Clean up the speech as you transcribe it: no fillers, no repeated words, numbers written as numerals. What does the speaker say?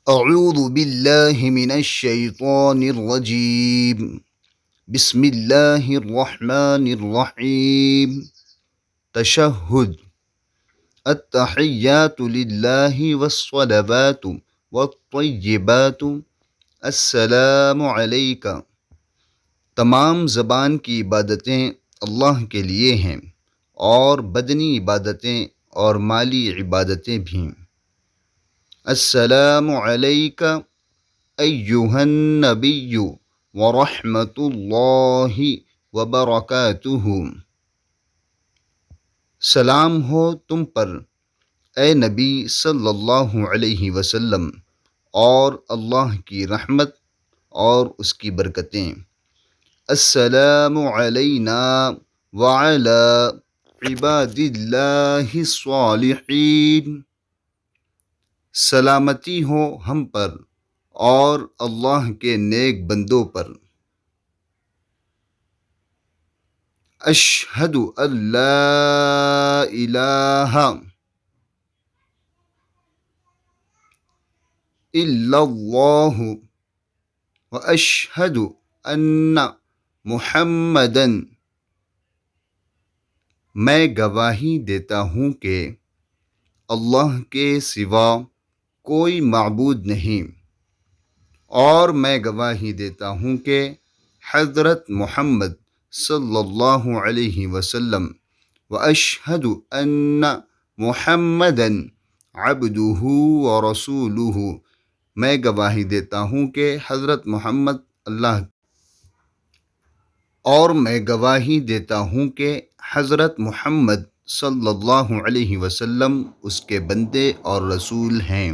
اعوذ باللہ من الشیطان الرجیم بسم اللہ الرحمن الرحیم تشہد التحیات للہ والصلوات والطیبات السلام علیکہ۔ تمام زبان کی عبادتیں اللہ کے لیے ہیں اور بدنی عبادتیں اور مالی عبادتیں بھی۔ السلام علیکہ ایہا النبی ورحمۃ اللہ وبرکاتہ۔ سلام ہو تم پر اے نبی صلی اللہ علیہ وسلم، اور اللہ کی رحمت اور اس کی برکتیں۔ السلام علینا وعلی عباد اللہ الصالحین۔ سلامتی ہو ہم پر اور اللہ کے نیک بندوں پر۔ اشہد ان لا الہ الا اللہ واشہد ان محمدا، میں گواہی دیتا ہوں کہ اللہ کے سوا کوئی معبود نہیں، اور میں گواہی دیتا ہوں کہ حضرت محمد صلی اللہ علیہ وسلم واشہد ان محمدا عبدہ ورسولہ، میں گواہی دیتا ہوں کہ حضرت محمد اللہ، اور میں گواہی دیتا ہوں کہ حضرت محمد صلی اللہ علیہ وسلم اس کے بندے اور رسول ہیں۔